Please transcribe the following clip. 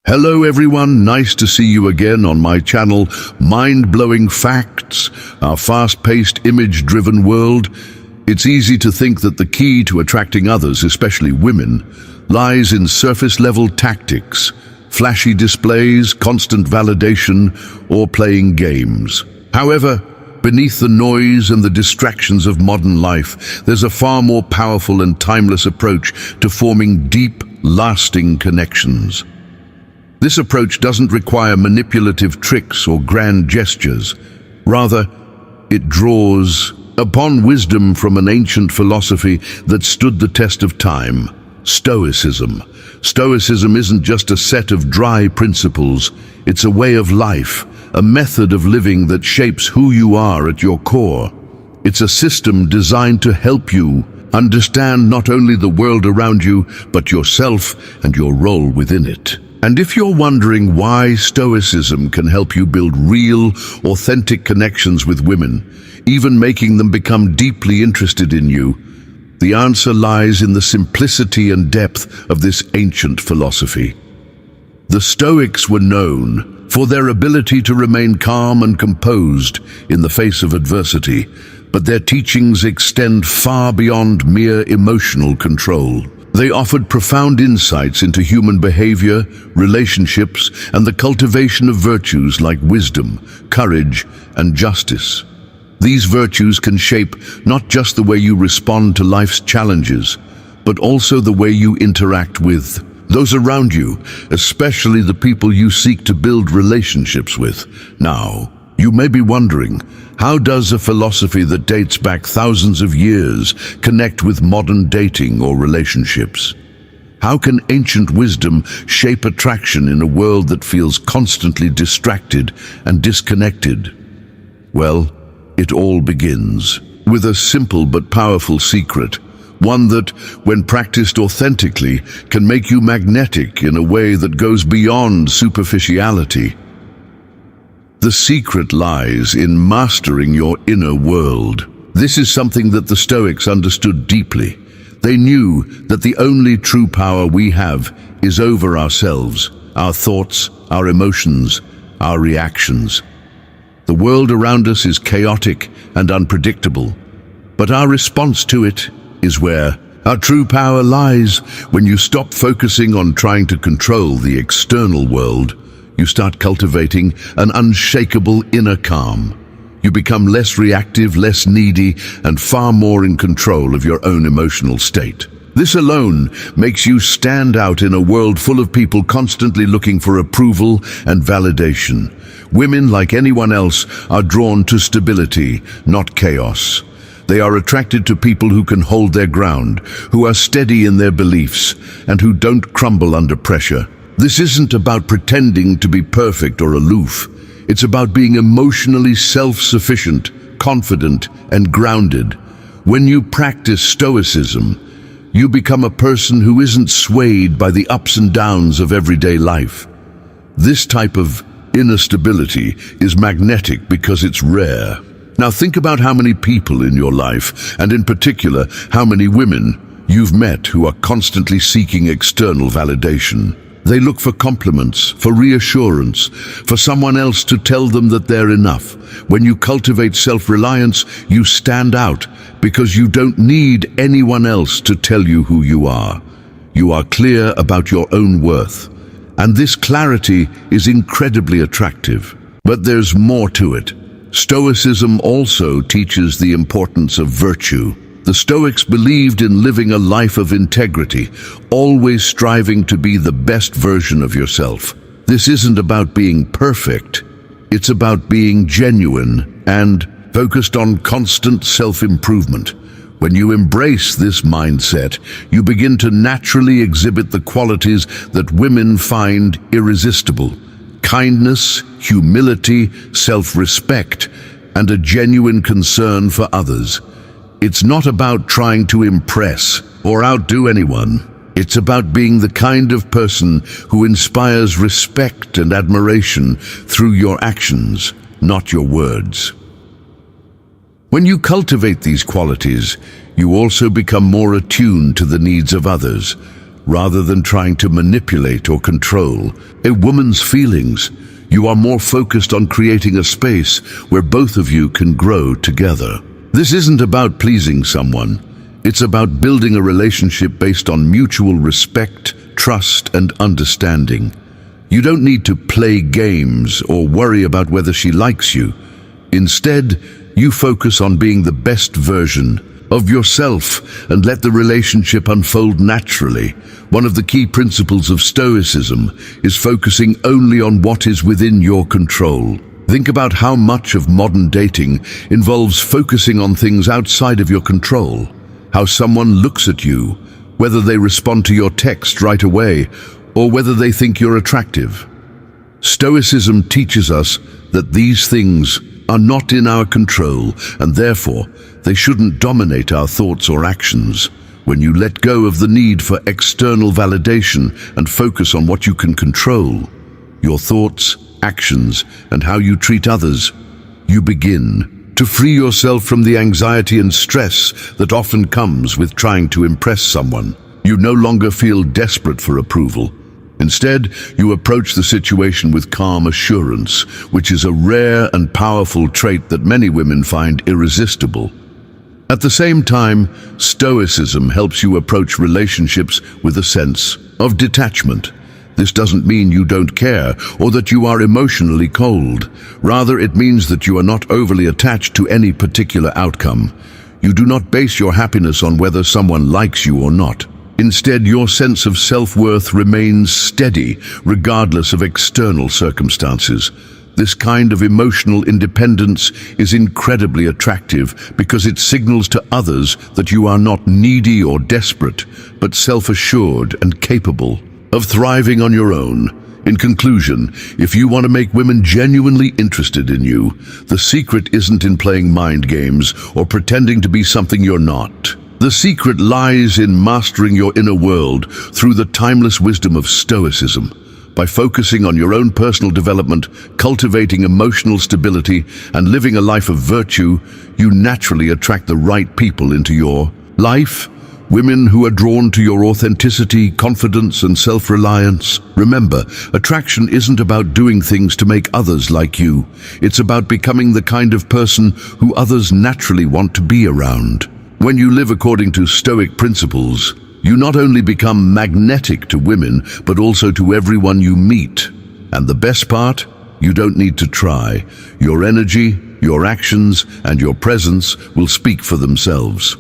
Hello everyone, nice to see you again on my channel, Mind-Blowing Facts, our fast-paced, image-driven world. It's easy to think that the key to attracting others, especially women, lies in surface-level tactics, flashy displays, constant validation, or playing games. However, beneath the noise and the distractions of modern life, there's a far more powerful and timeless approach to forming deep, lasting connections. This approach doesn't require manipulative tricks or grand gestures. Rather, it draws upon wisdom from an ancient philosophy that stood the test of time, Stoicism. Stoicism isn't just a set of dry principles, it's a way of life, a method of living that shapes who you are at your core. It's a system designed to help you understand not only the world around you, but yourself and your role within it. And if you're wondering why Stoicism can help you build real, authentic connections with women, even making them become deeply interested in you, the answer lies in the simplicity and depth of this ancient philosophy. The Stoics were known for their ability to remain calm and composed in the face of adversity, but their teachings extend far beyond mere emotional control. They offered profound insights into human behavior, relationships, and the cultivation of virtues like wisdom, courage, and justice. These virtues can shape not just the way you respond to life's challenges, but also the way you interact with those around you, especially the people you seek to build relationships with. Now, you may be wondering, how does a philosophy that dates back thousands of years connect with modern dating or relationships? How can ancient wisdom shape attraction in a world that feels constantly distracted and disconnected? Well, it all begins with a simple but powerful secret, one that, when practiced authentically, can make you magnetic in a way that goes beyond superficiality. The secret lies in mastering your inner world. This is something that the Stoics understood deeply. They knew that the only true power we have is over ourselves, our thoughts, our emotions, our reactions. The world around us is chaotic and unpredictable, but our response to it is where our true power lies. When you stop focusing on trying to control the external world, you start cultivating an unshakable inner calm. You become less reactive, less needy, and far more in control of your own emotional state. This alone makes you stand out in a world full of people constantly looking for approval and validation. Women, like anyone else, are drawn to stability, not chaos. They are attracted to people who can hold their ground, who are steady in their beliefs, and who don't crumble under pressure. This isn't about pretending to be perfect or aloof. It's about being emotionally self-sufficient, confident, and grounded. When you practice Stoicism, you become a person who isn't swayed by the ups and downs of everyday life. This type of inner stability is magnetic because it's rare. Now think about how many people in your life, and in particular, how many women you've met who are constantly seeking external validation. They look for compliments, for reassurance, for someone else to tell them that they're enough. When you cultivate self-reliance, you stand out because you don't need anyone else to tell you who you are. You are clear about your own worth, and this clarity is incredibly attractive. But there's more to it. Stoicism also teaches the importance of virtue. The Stoics believed in living a life of integrity, always striving to be the best version of yourself. This isn't about being perfect. It's about being genuine and focused on constant self-improvement. When you embrace this mindset, you begin to naturally exhibit the qualities that women find irresistible: kindness, humility, self-respect, and a genuine concern for others. It's not about trying to impress or outdo anyone. It's about being the kind of person who inspires respect and admiration through your actions, not your words. When you cultivate these qualities, you also become more attuned to the needs of others. rather than trying to manipulate or control a woman's feelings. You are more focused on creating a space where both of you can grow together. This isn't about pleasing someone. It's about building a relationship based on mutual respect, trust, and understanding. You don't need to play games or worry about whether she likes you. Instead, you focus on being the best version of yourself and let the relationship unfold naturally. One of the key principles of Stoicism is focusing only on what is within your control. Think about how much of modern dating involves focusing on things outside of your control. How someone looks at you, whether they respond to your text right away, or whether they think you're attractive. Stoicism teaches us that these things are not in our control, and therefore they shouldn't dominate our thoughts or actions. When you let go of the need for external validation and focus on what you can control, your thoughts, actions, and how you treat others, you begin to free yourself from the anxiety and stress that often comes with trying to impress someone. You no longer feel desperate for approval. Instead, you approach the situation with calm assurance, which is a rare and powerful trait that many women find irresistible. At the same time, Stoicism helps you approach relationships with a sense of detachment. This doesn't mean you don't care or that you are emotionally cold. Rather, it means that you are not overly attached to any particular outcome. You do not base your happiness on whether someone likes you or not. Instead, your sense of self-worth remains steady, regardless of external circumstances. This kind of emotional independence is incredibly attractive because it signals to others that you are not needy or desperate, but self-assured and capable of thriving on your own. In conclusion, if you want to make women genuinely interested in you, the secret isn't in playing mind games or pretending to be something you're not. The secret lies in mastering your inner world through the timeless wisdom of Stoicism. By focusing on your own personal development, cultivating emotional stability, and living a life of virtue, you naturally attract the right people into your life. Women who are drawn to your authenticity, confidence, and self-reliance. Remember, attraction isn't about doing things to make others like you. It's about becoming the kind of person who others naturally want to be around. When you live according to Stoic principles, you not only become magnetic to women, but also to everyone you meet. And the best part? You don't need to try. Your energy, your actions, and your presence will speak for themselves.